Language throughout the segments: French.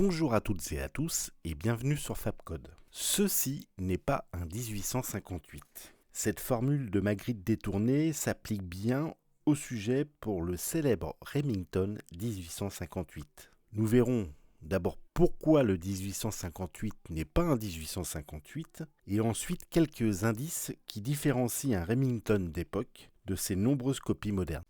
Bonjour à toutes et à tous et bienvenue sur Fabcode. Ceci n'est pas un 1858. Cette formule de Magritte détournée s'applique bien au sujet pour le célèbre Remington 1858. Nous verrons d'abord pourquoi le 1858 n'est pas un 1858 et ensuite quelques indices qui différencient un Remington d'époque de ses nombreuses copies modernes.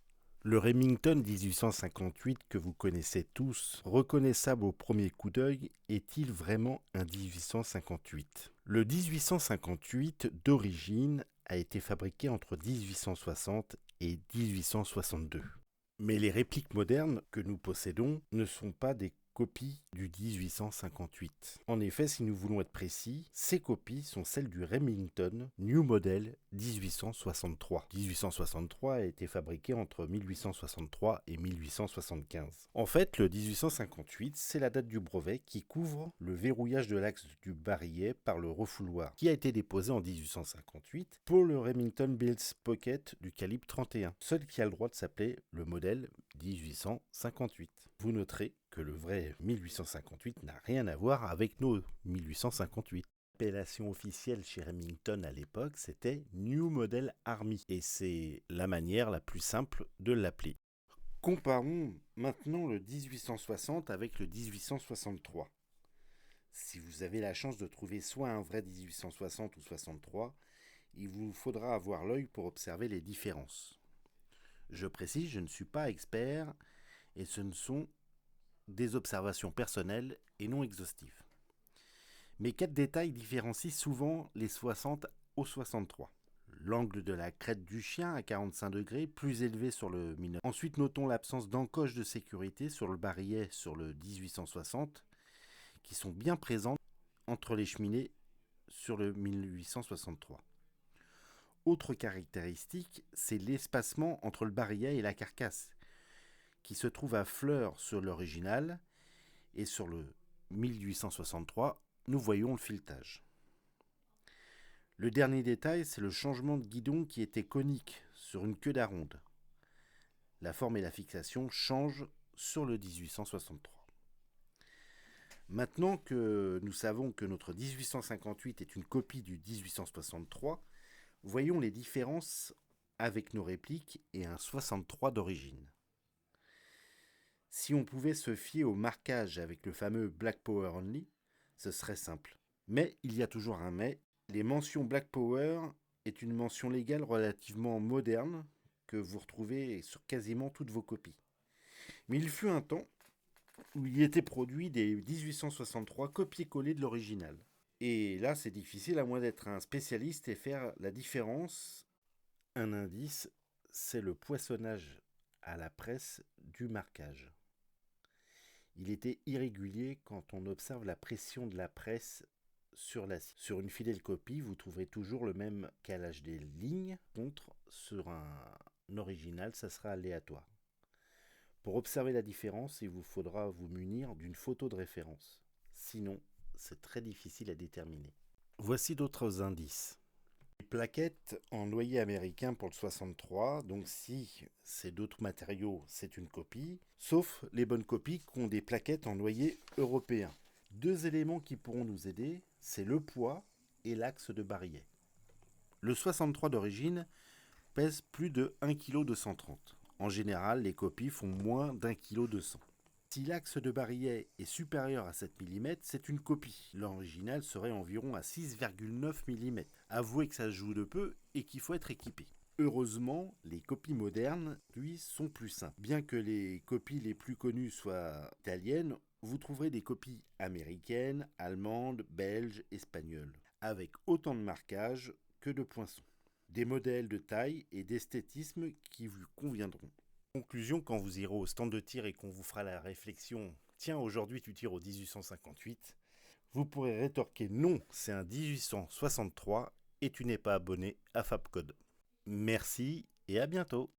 Le Remington 1858 que vous connaissez tous, reconnaissable au premier coup d'œil, est-il vraiment un 1858 ? Le 1858 d'origine a été fabriqué entre 1860 et 1862. Mais les répliques modernes que nous possédons ne sont pas des copies du 1858. En effet, si nous voulons être précis, ces copies sont celles du Remington New Model 1863. 1863 a été fabriqué entre 1863 et 1875. En fait, le 1858, c'est la date du brevet qui couvre le verrouillage de l'axe du barillet par le refouloir, qui a été déposé en 1858 pour le Remington Bills Pocket du calibre 31, seul qui a le droit de s'appeler le modèle 1858. Vous noterez que le vrai 1858 n'a rien à voir avec nos 1858. L'appellation officielle chez Remington à l'époque, c'était New Model Army, et c'est la manière la plus simple de l'appeler. Comparons maintenant le 1860 avec le 1863. Si vous avez la chance de trouver soit un vrai 1860 ou 63, il vous faudra avoir l'œil pour observer les différences. Je précise, je ne suis pas expert et ce ne sont des observations personnelles et non exhaustives. Mais 4 détails différencient souvent les 60 au 63. L'angle de la crête du chien à 45 degrés, plus élevé sur le 1900. Ensuite, notons l'absence d'encoche de sécurité sur le barillet sur le 1860, qui sont bien présentes entre les cheminées sur le 1863. Autre caractéristique, c'est l'espacement entre le barillet et la carcasse, qui se trouve à fleur sur l'original, et sur le 1863, nous voyons le filetage. Le dernier détail, c'est le changement de guidon qui était conique sur une queue d'aronde. La forme et la fixation changent sur le 1863. Maintenant que nous savons que notre 1858 est une copie du 1863, voyons les différences avec nos répliques et un 63 d'origine. Si on pouvait se fier au marquage avec le fameux Black Power Only, ce serait simple. Mais il y a toujours un mais. Les mentions Black Power est une mention légale relativement moderne que vous retrouvez sur quasiment toutes vos copies. Mais il fut un temps où il était produit des 1863 copier-coller de l'original. Et là, c'est difficile à moins d'être un spécialiste et faire la différence. Un indice, c'est le poinçonnage à la presse du marquage. Il était irrégulier quand on observe la pression de la presse sur l'acier. Sur une fidèle copie, vous trouverez toujours le même calage des lignes. Contre, sur un original, ça sera aléatoire. Pour observer la différence, il vous faudra vous munir d'une photo de référence. Sinon, c'est très difficile à déterminer. Voici d'autres indices. Les plaquettes en noyer américain pour le 63, donc si c'est d'autres matériaux, c'est une copie, sauf les bonnes copies qui ont des plaquettes en noyer européen. Deux éléments qui pourront nous aider, c'est le poids et l'axe de barillet. Le 63 d'origine pèse plus de 1,230 kg. En général, les copies font moins d'1,200 kg. Si l'axe de barillet est supérieur à 7 mm, c'est une copie. L'original serait environ à 6,9 mm. Avouez que ça se joue de peu et qu'il faut être équipé. Heureusement, les copies modernes, lui, sont plus simples. Bien que les copies les plus connues soient italiennes, vous trouverez des copies américaines, allemandes, belges, espagnoles, avec autant de marquages que de poinçons. Des modèles de taille et d'esthétisme qui vous conviendront. Conclusion, quand vous irez au stand de tir et qu'on vous fera la réflexion « Tiens, aujourd'hui tu tires au 1858 », vous pourrez rétorquer « Non, c'est un 1863 et tu n'es pas abonné à Fabcode ». Merci et à bientôt.